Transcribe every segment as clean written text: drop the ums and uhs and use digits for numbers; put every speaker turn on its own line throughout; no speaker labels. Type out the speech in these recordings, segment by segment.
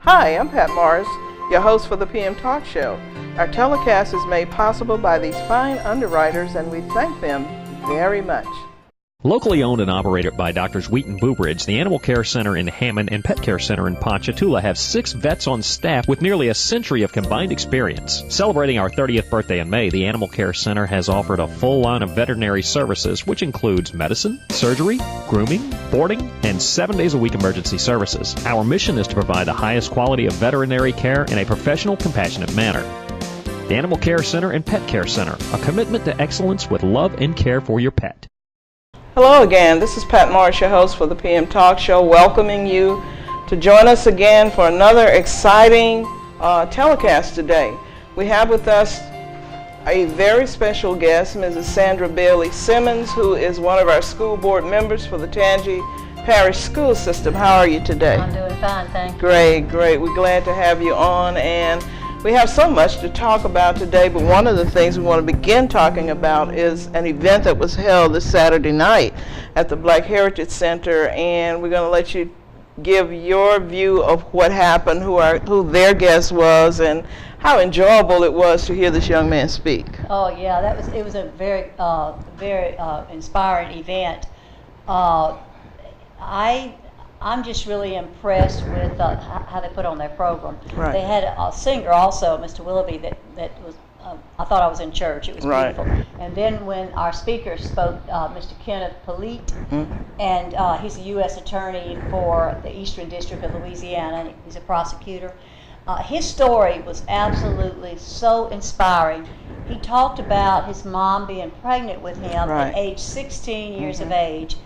Hi, I'm Pat Morris, your host for the PM Talk Show. Our telecast is made possible by these fine underwriters, and we thank them very much.
Locally owned and operated by Doctors Wheaton Boobridge, the Animal Care Center in Hammond and Pet Care Center in Ponchatoula have 6 vets on staff with nearly a century of combined experience. Celebrating our 30th birthday in May, the Animal Care Center has offered a full line of veterinary services, which includes medicine, surgery, grooming, boarding, and 7 days a week emergency services. Our mission is to provide the highest quality of veterinary care in a professional, compassionate manner. The Animal Care Center and Pet Care Center, a commitment to excellence with love and care for your pet.
Hello again, this is Pat Morris, your host for the PM Talk Show, welcoming you to join us again for another exciting telecast today. We have with us a very special guest, Mrs. Sandra Bailey Simmons, who is one of our school board members for the Tangi Parish School System. How are you today?
I'm doing fine, thank you.
Great. We're glad to have you on, and we have so much to talk about today, but one of the things we want to begin talking about is an event that was held this Saturday night at the Black Heritage Center, and we're going to let you give your view of what happened, who their guest was, and how enjoyable it was to hear this young man speak.
Oh yeah, it was a very inspiring event. I'm just really impressed with how they put on their program.
Right.
They had a singer also, Mr. Willoughby, that was, I thought I was in church. It was beautiful.
Right.
And then when our speaker spoke, Mr. Kenneth Polite, and he's a U.S. attorney for the Eastern District of Louisiana, and he's a prosecutor. His story was absolutely so inspiring. He talked about his mom being pregnant with him
Right.
at age 16 years of age.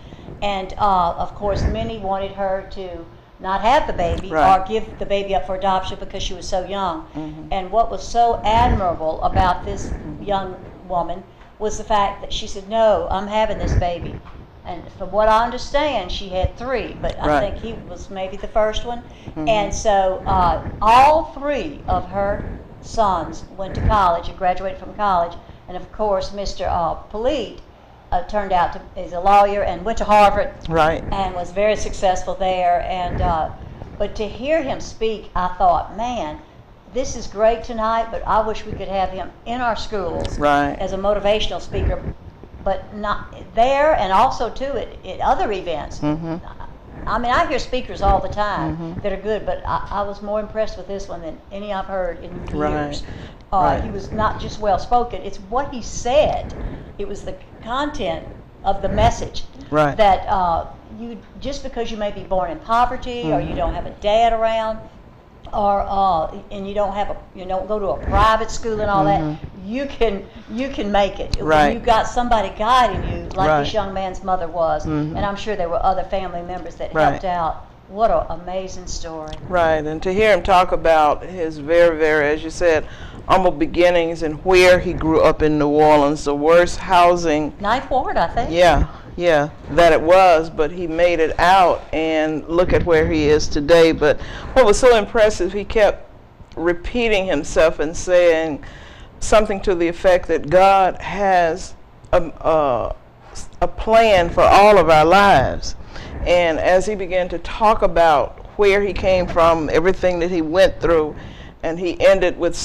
And of course, many wanted her to not have the baby
Right.
or give the baby up for adoption because she was so young. And what was so admirable about this young woman was the fact that she said, "No, I'm having this baby." And from what I understand, she had 3, but I
Right.
think he was maybe the first one. And so all 3 of her sons went to college and graduated from college. And of course, Mr. Polite turned out to is a lawyer and went to Harvard,
Right.
and was very successful there. And but to hear him speak, I thought, man, this is great tonight. But I wish we could have him in our schools
Right.
as a motivational speaker, but not there, and also too at other events. I mean, I hear speakers all the time that are good, but I was more impressed with this one than any I've heard in years.
Right.
He was not just well spoken; it's what he said. It was the content of the message.
Right.
That you just because you may be born in poverty or you don't have a dad around, or and you don't go to a private school and all that, you can make it.
Right.
When you've got somebody guiding you, like
Right.
this young man's mother was, and I'm sure there were other family members that
Right.
helped out. What an amazing story.
Right, and to hear him talk about his very, as you said, humble beginnings and where he grew up in New Orleans, the worst housing.
Ninth Ward, I think.
Yeah, that it was, but he made it out, and look at where he is today. But what was so impressive, he kept repeating himself and saying something to the effect that God has a plan for all of our lives. And as he began to talk about where he came from, everything that he went through, and he ended with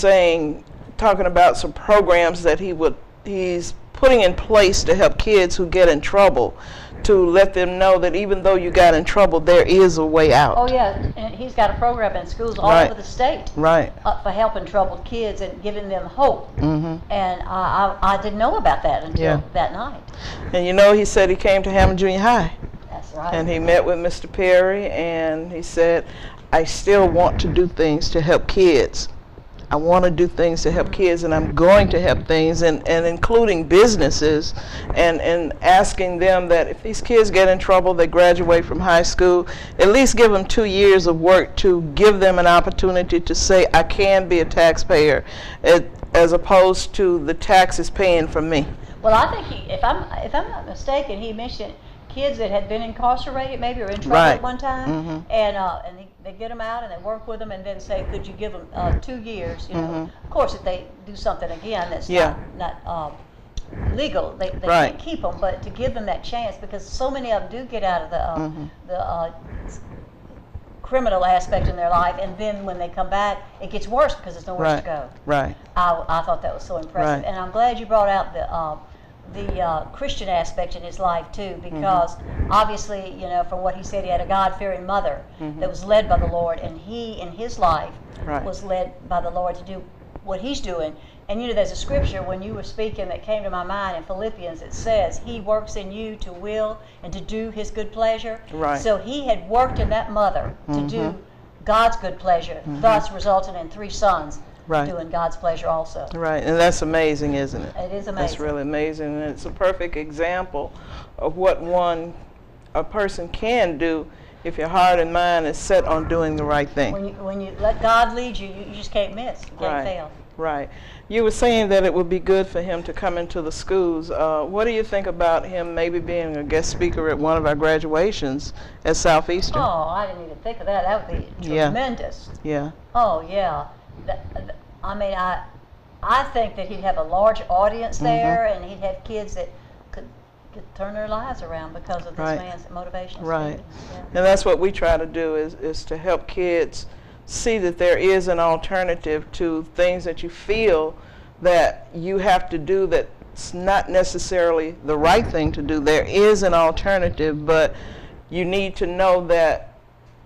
talking about some programs that he's putting in place to help kids who get in trouble, to let them know that even though you got in trouble, there is a way out.
Oh yeah, and he's got a program in schools all
Right.
over the state.
Right.
For helping troubled kids and giving them hope. And I didn't know about that until that night.
And he said he came to Hammond Junior High.
That's right.
And he met with Mr. Perry, and he said, I still want to do things to help kids. I want to do things to help kids, and I'm going to help things, and including businesses, and asking them that if these kids get in trouble, they graduate from high school, at least give them 2 years of work to give them an opportunity to say, I can be a taxpayer, as opposed to the taxes paying for me.
Well, I think if I'm not mistaken, he mentioned kids that had been incarcerated, maybe, or in trouble
Right.
at one time, and they get them out and they work with them, and then say, could you give them 2 years? Of course, if they do something again that's not legal, they
Right.
can't keep them. But to give them that chance, because so many of them do get out of the criminal aspect in their life, and then when they come back, it gets worse because there's nowhere to go.
Right.
I thought that was so impressive,
Right.
and I'm glad you brought out the Christian aspect in his life too, because obviously, you know, from what he said, he had a God-fearing mother that was led by the Lord, and he, in his life,
Right.
was led by the Lord to do what he's doing. And you know, there's a scripture when you were speaking that came to my mind in Philippians. It says, "He works in you to will and to do His good pleasure."
Right.
So he had worked in that mother to do God's good pleasure, thus resulting in 3 sons
Right.
doing God's pleasure also.
Right, and that's amazing, isn't it?
It is
That's
amazing.
really amazing, and it's a perfect example of what a person can do if your heart and mind is set on doing the right thing.
When you let God lead you, you just can't miss. You can't fail.
Right. You were saying that it would be good for him to come into the schools. What do you think about him maybe being a guest speaker at one of our graduations at Southeastern?
Oh, I didn't even think of that. That would be
Yeah.
tremendous.
Yeah.
Oh, yeah. I mean, I think that he'd have a large audience there, and he'd have kids that could turn their lives around because of this
Right.
man's motivation.
Right.
Yeah.
And that's what we try to do is to help kids see that there is an alternative to things that you feel that you have to do that's not necessarily the right thing to do. There is an alternative, but you need to know that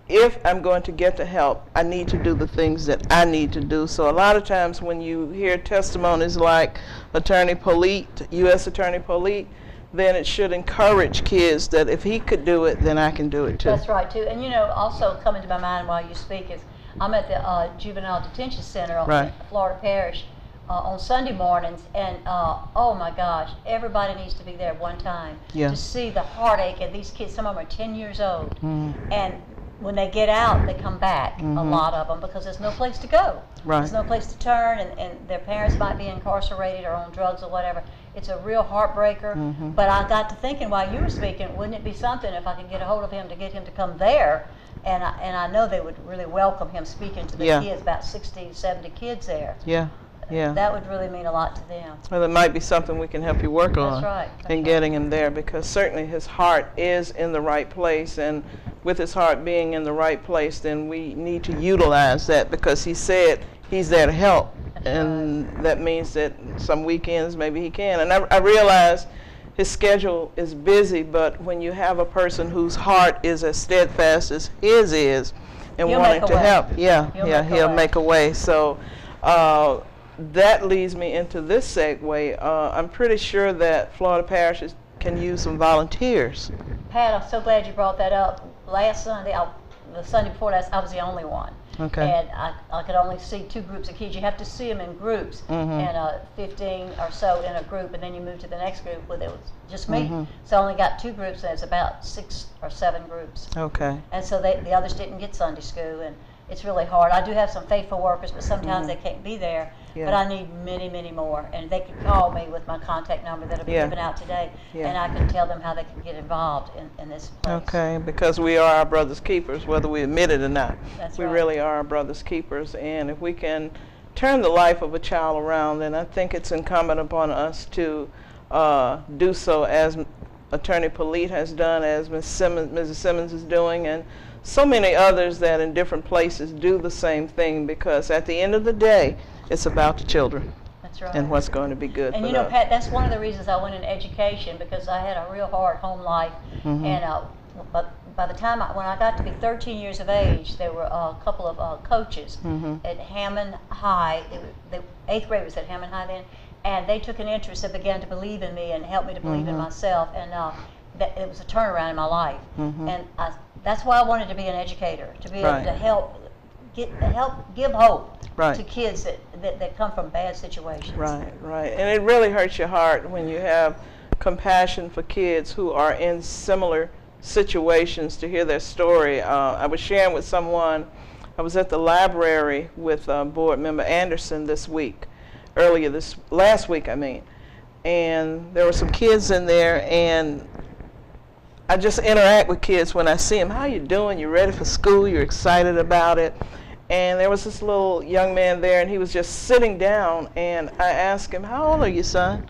if I'm going to get the help, I need to do the things that I need to do. So a lot of times when you hear testimonies like Attorney Polite, U.S. Attorney Polite, then it should encourage kids that if he could do it, then I can do it too.
That's right, too. And, you know, also coming to my mind while you speak is I'm at the Juvenile Detention Center in Florida Parish on Sunday mornings, and oh my gosh, everybody needs to be there one time to see the heartache. And these kids, some of them are 10 years old, and when they get out, they come back, a lot of them, because there's no place to go.
Right.
There's no place to turn, and their parents might be incarcerated or on drugs or whatever. It's a real heartbreaker. But I got to thinking while you were speaking, wouldn't it be something if I could get a hold of him to get him to come there? And I know they would really welcome him speaking to the kids, about 60, 70 kids there.
Yeah. Yeah.
That would really mean a lot to them.
Well, it might be something we can help you work on.
That's right.
In getting him there, because certainly his heart is in the right place, and with his heart being in the right place, then we need to utilize that, because he said he's there to help. And that means that some weekends maybe he can. And I realize his schedule is busy, but when you have a person whose heart is as steadfast as his is and wanting to help, he'll make a way. So that leads me into this segue. I'm pretty sure that Florida parishes can use some volunteers.
Pat, I'm so glad you brought that up. Last Sunday, the Sunday before last, I was the only one.
Okay.
And I could only see 2 groups of kids. You have to see them in groups, and 15 or so in a group, and then you move to the next group where it was just me. So I only got 2 groups, and it's about 6 or 7 groups.
Okay.
And so the others didn't get Sunday school, and it's really hard. I do have some faithful workers, but sometimes they can't be there.
Yeah.
But I need many, many more. And they can call me with my contact number that will be given out today, and I can tell them how they can get involved in this place.
Okay, because we are our brother's keepers, whether we admit it or not.
That's
we
right.
really are our brother's keepers, and if we can turn the life of a child around, then I think it's incumbent upon us to do so, as Attorney Polite has done, as Mrs. Simmons is doing, and so many others that in different places do the same thing, because at the end of the day, it's about the children.
That's right.
And what's going to be good
and
for
you know,
them.
Pat, that's one of the reasons I went in education, because I had a real hard home life. And but by the time when I got to be 13 years of age, there were a couple of coaches at Hammond High. The 8th grade was at Hammond High then, and they took an interest and began to believe in me and helped me to believe in myself. And it was a turnaround in my life. And that's why I wanted to be an educator, to be able to help give hope to kids that come from bad situations. Right.
And it really hurts your heart when you have compassion for kids who are in similar situations, to hear their story. I was sharing with someone, I was at the library with board member Anderson last week, and there were some kids in there, and I just interact with kids when I see them. How you doing? You ready for school? You're excited about it? And there was this little young man there, and he was just sitting down, and I asked him, how old are you, son?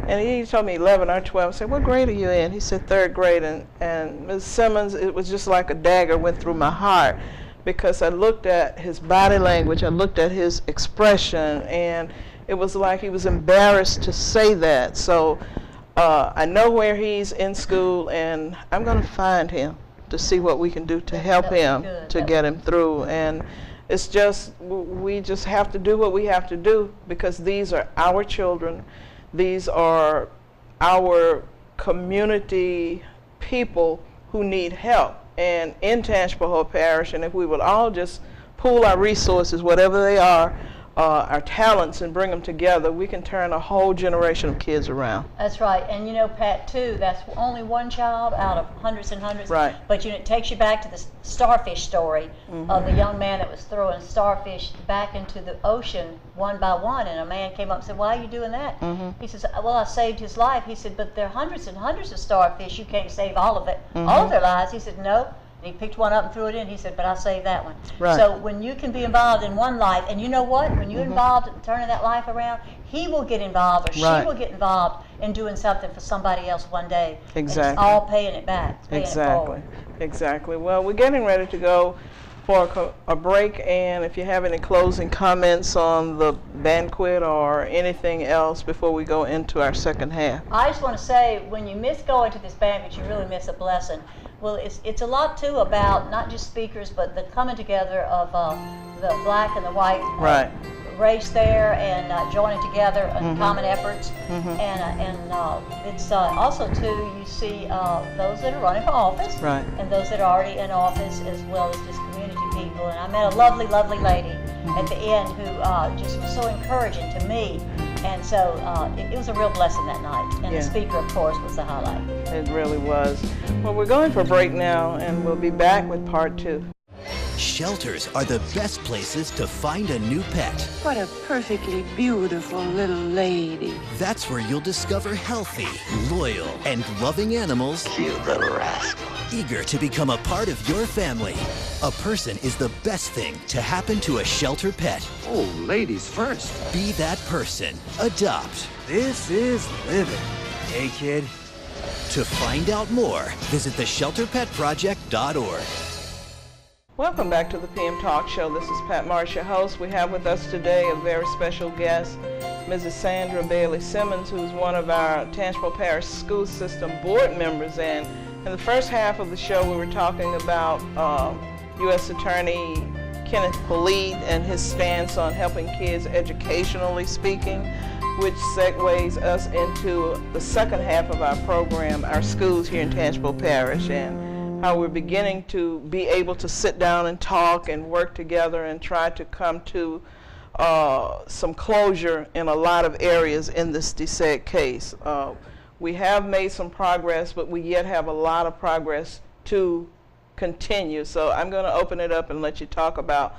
And he told me 11 or 12. I said, what grade are you in? He said 3rd grade. And Ms. Simmons, it was just like a dagger went through my heart, because I looked at his body language, I looked at his expression, and it was like he was embarrassed to say that. So I know where he's in school, and I'm going to find him to see what we can do to help him to get him through. And it's just, we just have to do what we have to do, because these are our children. These are our community people who need help. And in Tangipahoa Parish, and if we would all just pool our resources, whatever they are, our talents, and bring them together, we can turn a whole generation of kids around.
That's right. And you know, Pat, too, that's only one child out of hundreds and hundreds.
Right.
But you know, it takes you back to the starfish story of the young man that was throwing starfish back into the ocean one by one, and a man came up and said, "Why are you doing that?" He says, "Well, I saved his life." He said, "But there are hundreds and hundreds of starfish. You can't save all of it, all of their lives." He said, "No." And he picked one up and threw it in. He said, "But I saved that one."
Right.
So when you can be involved in one life, and you know what? When you're involved in turning that life around, he will get involved, or she will get involved in doing something for somebody else one day.
Exactly.
And it's all paying it back. It's paying it
Exactly.
forward.
Exactly. Well, we're getting ready to go for a break, and if you have any closing comments on the banquet or anything else before we go into our second half.
I just want to say, when you miss going to this banquet, you really miss a blessing. Well, it's a lot, too, about not just speakers, but the coming together of the black and the white
Right.
race there, and joining together in common efforts. And it's also, too, you see those that are running for office,
Right.
and those that are already in office, as well as just community people. And I met a lovely, lovely lady at the end who just was so encouraging to me. And so it was a real blessing that night. And
Yeah.
the speaker, of course, was the highlight.
It really was. Well, we're going for a break now, and we'll be back with part 2.
Shelters are the best places to find a new pet.
What a perfectly beautiful little lady.
That's where you'll discover healthy, loyal, and loving animals.
You little rascal.
Eager to become a part of your family. A person is the best thing to happen to a shelter pet.
Oh, ladies first.
Be that person. Adopt.
This is living. Hey, kid.
To find out more, visit theshelterpetproject.org.
Welcome back to the PM Talk Show. This is Pat Marsh, your host. We have with us today a very special guest, Mrs. Sandra Bailey Simmons, who's one of our Tangipahoa Parish School System board members. And in the first half of the show, we were talking about U.S. Attorney Kenneth Polite and his stance on helping kids educationally speaking, which segues us into the second half of our program, our schools here in Tangipahoa Parish, and how we're beginning to be able to sit down and talk and work together and try to come to some closure in a lot of areas in this DSEG case. We have made some progress, but we yet have a lot of progress to continue. So I'm going to open it up and let you talk about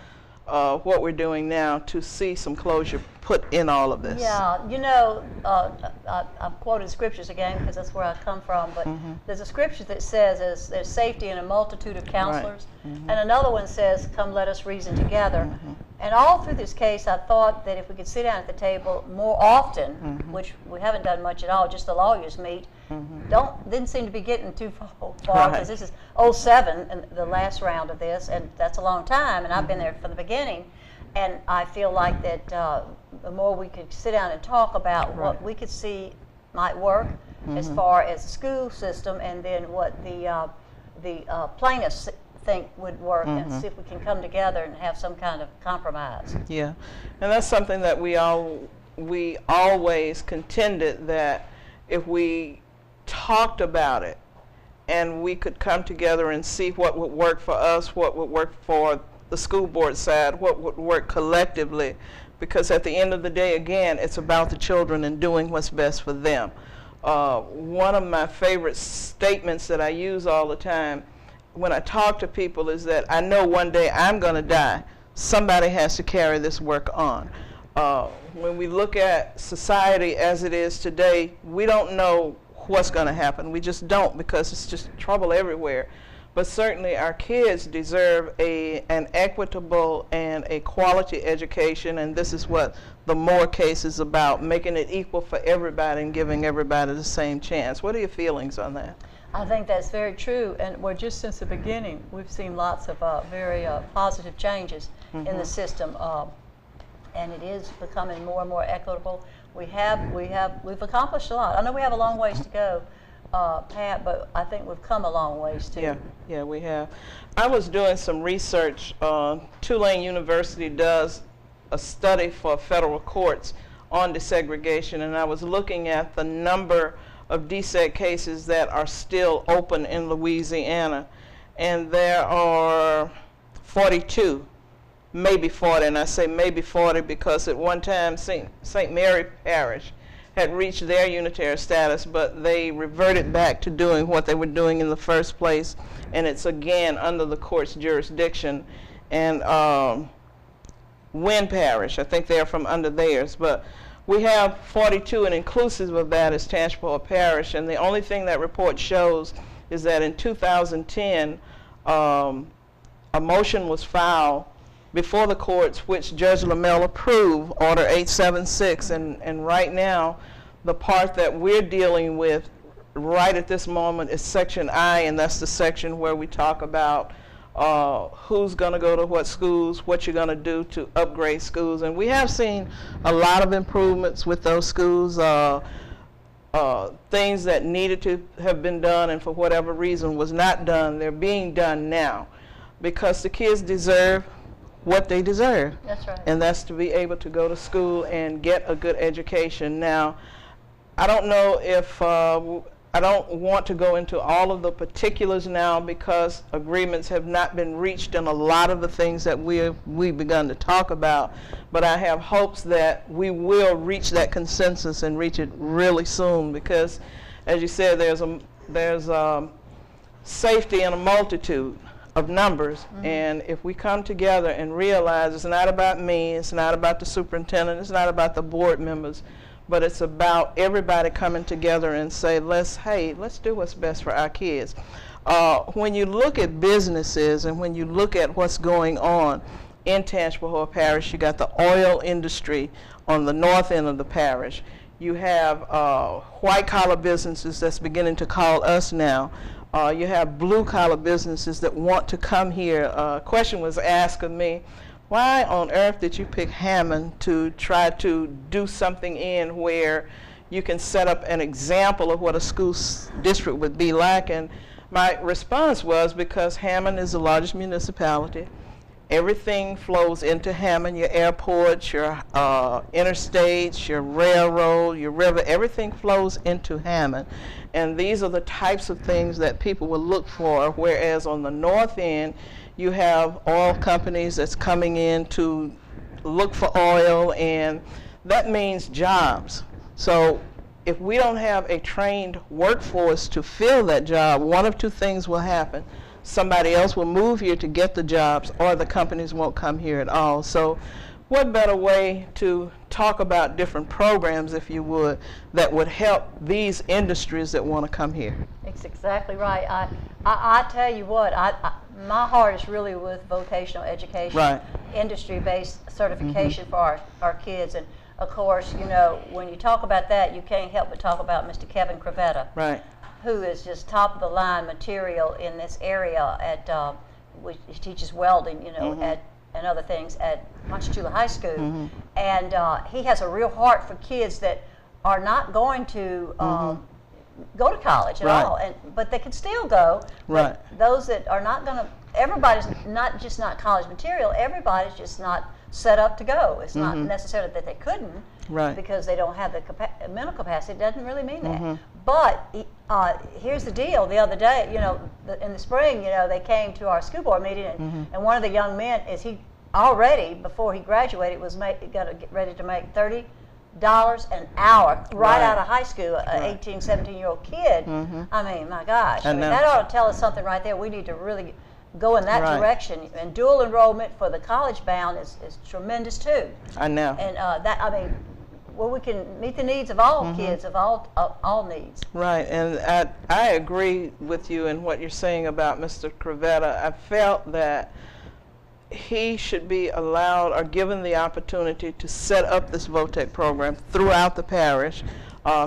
what we're doing now to see some closure put in all of this.
Yeah, you know, I've quoted scriptures again because that's where I come from, but there's a scripture that says there's safety in a multitude of counselors, and another one says, "Come, let us reason together." And all through this case, I thought that if we could sit down at the table more often, which we haven't done much at all, just the lawyers meet, didn't seem to be getting too far, because this is 07, and the last round of this, and that's a long time, and I've been there from the beginning. And I feel like that the more we could sit down and talk about what we could see might work as far as the school system, and then what the plaintiffs think would work, and see if we can come together and have some kind of compromise.
Yeah, and that's something that we always contended, that if we talked about it and we could come together and see what would work for us, what would work for the school board side, what would work collectively, because at the end of the day, again, it's about the children and doing what's best for them. One of my favorite statements that I use all the time when I talk to people is that I know one day I'm going to die. Somebody has to carry this work on. When we look at society as it is today, we don't know what's going to happen. We just don't, because it's just trouble everywhere. But certainly our kids deserve an equitable and a quality education, and this is what the MORE case is about, making it equal for everybody and giving everybody the same chance. What are your feelings on that?
I think that's very true, and we're just since the beginning, we've seen lots of very positive changes in the system, and it is becoming more and more equitable. We've accomplished a lot. I know we have a long ways to go, Pat, but I think we've come a long ways too.
Yeah, we have. I was doing some research. Tulane University does a study for federal courts on desegregation, and I was looking at the number of deseg cases that are still open in Louisiana, and there are 42, maybe 40, and I say maybe 40 because at one time St. Mary Parish had reached their unitary status, but they reverted back to doing what they were doing in the first place, and it's again under the court's jurisdiction. And Wynn Parish, I think they're from under theirs, but we have 42, and inclusive of that is Tangipahoa Parish, and the only thing that report shows is that in 2010, a motion was filed before the courts, which Judge LaMelle approved, Order 876, and right now, the part that we're dealing with right at this moment is Section I, and that's the section where we talk about who's going to go to what schools, what you're going to do to upgrade schools. And we have seen a lot of improvements with those schools, things that needed to have been done and for whatever reason was not done, they're being done now because the kids deserve what they deserve.
That's right.
And that's to be able to go to school and get a good education. Now, I don't know if I don't want to go into all of the particulars now because agreements have not been reached in a lot of the things that we've begun to talk about, but I have hopes that we will reach that consensus and reach it really soon because, as you said, there's safety in a multitude of numbers, and if we come together and realize it's not about me, it's not about the superintendent, it's not about the board members, but it's about everybody coming together and say, let's do what's best for our kids. When you look at businesses and when you look at what's going on in Tangipahoa Parish, you got the oil industry on the north end of the parish. You have white-collar businesses that's beginning to call us now. You have blue-collar businesses that want to come here. A question was asked of me, why on earth did you pick Hammond to try to do something in where you can set up an example of what a school district would be like? And my response was because Hammond is the largest municipality. Everything flows into Hammond, your airports, your interstates, your railroad, your river, everything flows into Hammond. And these are the types of things that people will look for, whereas on the north end, you have oil companies that's coming in to look for oil, and that means jobs. So if we don't have a trained workforce to fill that job, one of two things will happen. Somebody else will move here to get the jobs, or the companies won't come here at all. So what better way to talk about different programs, if you would, that would help these industries that want to come here?
That's exactly right. I tell you what, my heart is really with vocational education,
right,
industry-based certification for our kids. And of course, you know, when you talk about that, you can't help but talk about Mr. Kevin Crevetta,
right,
who is just top of the line material in this area at, he teaches welding, you know, and other things at Ponchatoula High School. And he has a real heart for kids that are not going to go to college at all, but they can still go.
Right.
But those that are not going to, everybody's not just not college material, everybody's just not set up to go. It's not necessarily that they couldn't, because they don't have the mental capacity. It doesn't really mean that. But here's the deal. The other day, you know, in the spring, you know, they came to our school board meeting, and one of the young men, he already, before he graduated, was got to get ready to make $30 an hour right out of high school, an 18, 17-year-old kid. I mean, my gosh. I mean, that ought to tell us something right there. We need to really go in that direction. And dual enrollment for the college bound is tremendous too.
I know.
And that, I mean, where we can meet the needs of all kids, of all needs.
Right, and I agree with you in what you're saying about Mr. Crevetta. I felt that he should be allowed or given the opportunity to set up this VOTEC program throughout the parish,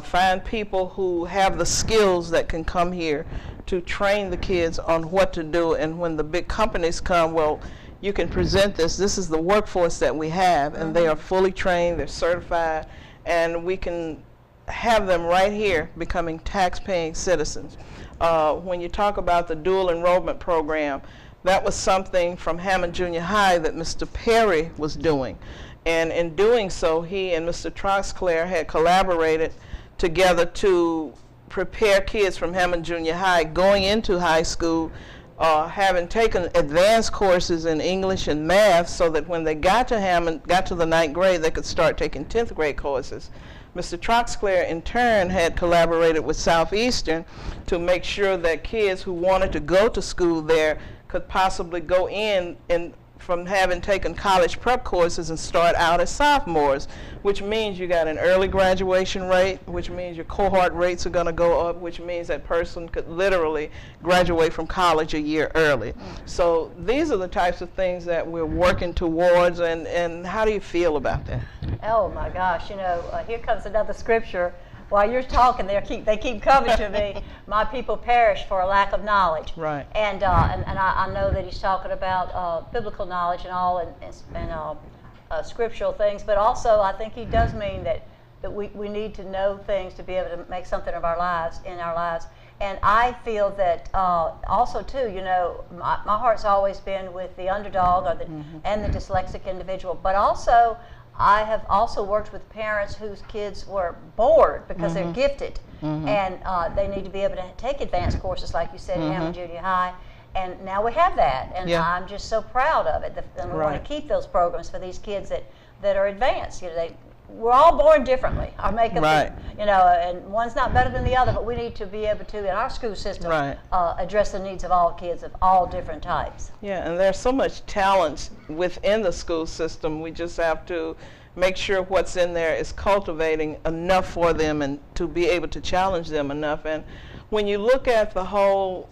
find people who have the skills that can come here to train the kids on what to do. And when the big companies come, well, you can present this. This is the workforce that we have, and they are fully trained, they're certified, and we can have them right here becoming tax-paying citizens. When you talk about the dual enrollment program, that was something from Hammond Junior High that Mr. Perry was doing. And in doing so, he and Mr. Troxclair had collaborated together to prepare kids from Hammond Junior High going into high school, having taken advanced courses in English and math, so that when they got to Hammond, got to the 9th grade, they could start taking 10th grade courses. Mr. Troxclair, in turn, had collaborated with Southeastern to make sure that kids who wanted to go to school there could possibly go in and from having taken college prep courses and start out as sophomores, which means you got an early graduation rate, which means your cohort rates are going to go up, which means that person could literally graduate from college a year early. So these are the types of things that we're working towards, and how do you feel about that?
Oh my gosh, you know, here comes another scripture. While you're talking, they keep coming to me. My people perish for a lack of knowledge.
Right.
And I know that he's talking about biblical knowledge and all, and scriptural things, but also I think he does mean that we need to know things to be able to make something of our lives, in our lives. And I feel that also too, you know, my heart's always been with the underdog or and the dyslexic individual, but also I have also worked with parents whose kids were bored because they're gifted, and they need to be able to take advanced courses, like you said, in Hammond Junior High. And now we have that, and I'm just so proud of it. And we want to keep those programs for these kids that are advanced. You know, we're all born differently. Our makeup, you know, and one's not better than the other, but we need to be able to, in our school system, address the needs of all kids of all different types.
Yeah, and there's so much talent within the school system. We just have to make sure what's in there is cultivating enough for them and to be able to challenge them enough. And when you look at the whole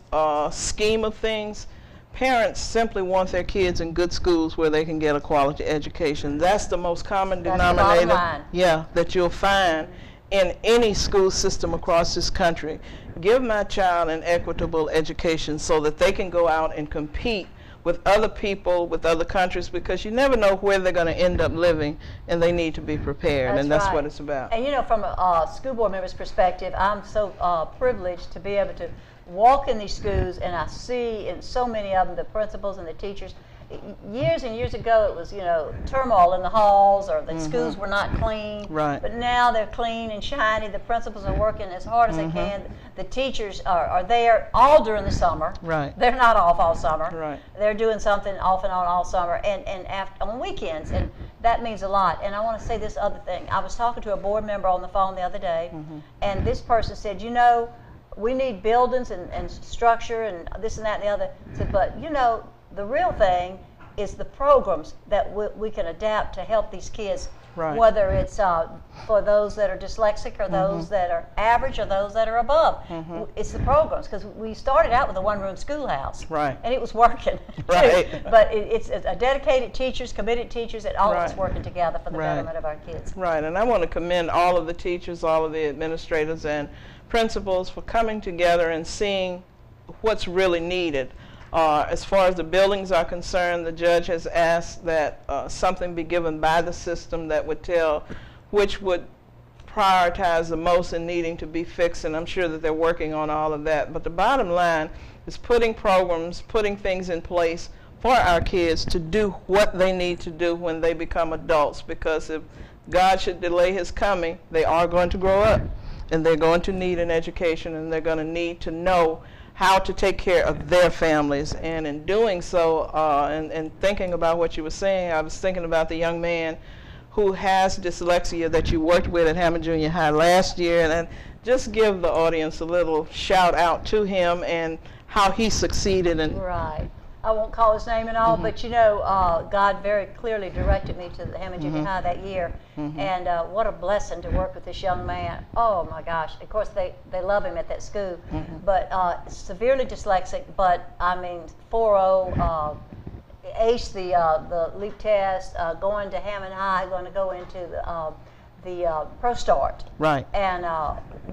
scheme of things, parents simply want their kids in good schools where they can get a quality education. That's the most common denominator, that you'll find in any school system across this country. Give my child an equitable education so that they can go out and compete with other people, with other countries, because you never know where they're going to end up living, and they need to be prepared, and that's what it's about.
And you know, from a school board member's perspective, I'm so privileged to be able to walk in these schools, and I see in so many of them the principals and the teachers. Years and years ago, it was, you know, turmoil in the halls, or the schools were not clean.
Right.
But now they're clean and shiny. The principals are working as hard as they can. The teachers are there all during the summer.
Right.
They're not off all summer.
Right.
They're doing something off and on all summer, and on weekends, and that means a lot. And I want to say this other thing. I was talking to a board member on the phone the other day, and this person said, you know, we need buildings and structure and this and that and the other. I said, but you know, the real thing is the programs that we can adapt to help these kids, whether it's for those that are dyslexic or those that are average or those that are above. It's the programs, because we started out with a one-room schoolhouse, and it was working, but it's a dedicated teachers, committed teachers, and all of us working together for the betterment of our kids.
Right, and I want to commend all of the teachers, all of the administrators and principals for coming together and seeing what's really needed. As far as the buildings are concerned, the judge has asked that something be given by the system that would tell which would prioritize the most in needing to be fixed, and I'm sure that they're working on all of that. But the bottom line is putting programs, putting things in place for our kids to do what they need to do when they become adults, because if God should delay his coming, they are going to grow up, and they're going to need an education, and they're going to need to know how to take care of their families. And in doing so, and thinking about what you were saying, I was thinking about the young man who has dyslexia that you worked with at Hammond Junior High last year, and just give the audience a little shout out to him and how he succeeded. And
I won't call his name and all, but you know, God very clearly directed me to the Hammond Junior High that year, and what a blessing to work with this young man. Oh my gosh, of course they love him at that school, but severely dyslexic, but I mean 4.0, aced the LEAP test, going to Hammond High, going to go into ProStart.
Right.
And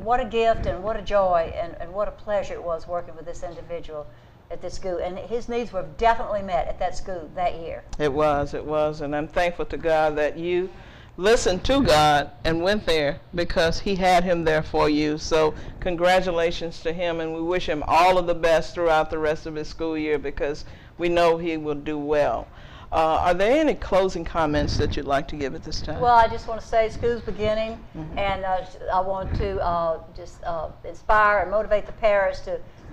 what a gift and what a joy and what a pleasure it was working with this individual at this school. And his needs were definitely met at that school that year.
It was, and I'm thankful to God that you listened to God and went there because he had him there for you. So congratulations to him, and we wish him all of the best throughout the rest of his school year because we know he will do well. Are there any closing comments that you'd like to give at this time?
Well, I just want to say school's beginning, and I want to just inspire and motivate the parents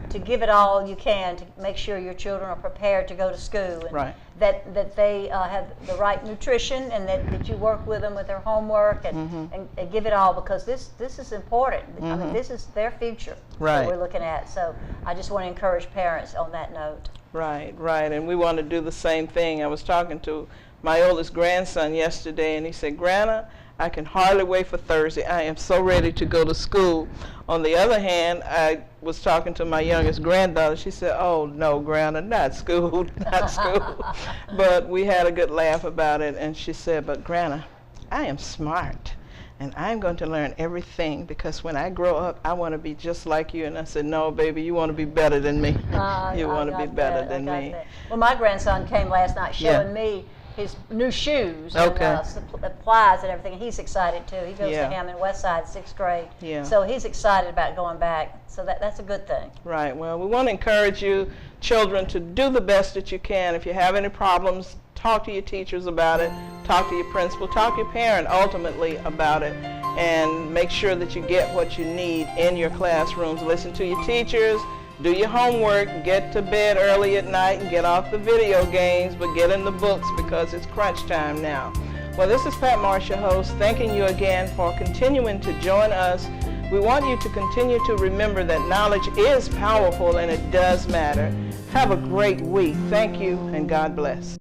to give it all you can to make sure your children are prepared to go to school, and
Right.
that they have the right nutrition, and that you work with them with their homework and give it all, because this is important. I mean, this is their future
Right.
that we're looking at. So I just want to encourage parents on that note.
Right, and we want to do the same thing. I was talking to my oldest grandson yesterday, and he said, "Grandma, I can hardly wait for Thursday. I am so ready to go to school." On the other hand, I was talking to my youngest granddaughter. She said, "Oh, no, Grandma, not school, not school." But we had a good laugh about it, and she said, "But Grandma, I am smart, and I'm going to learn everything because when I grow up, I want to be just like you." And I said, "No, baby, you want to be better than me. You want to be better than me."
Well, my grandson came last night showing me his new shoes and supplies and everything. He's excited too. He goes to Hammond Westside, 6th grade. So he's excited about going back. So that's a good thing.
Right. Well, we want to encourage you, children, to do the best that you can. If you have any problems, talk to your teachers about it. Talk to your principal. Talk to your parent ultimately about it. And make sure that you get what you need in your classrooms. Listen to your teachers. Do your homework, get to bed early at night, and get off the video games, but get in the books because it's crunch time now. Well, this is Pat Marsh, your host, thanking you again for continuing to join us. We want you to continue to remember that knowledge is powerful and it does matter. Have a great week. Thank you, and God bless.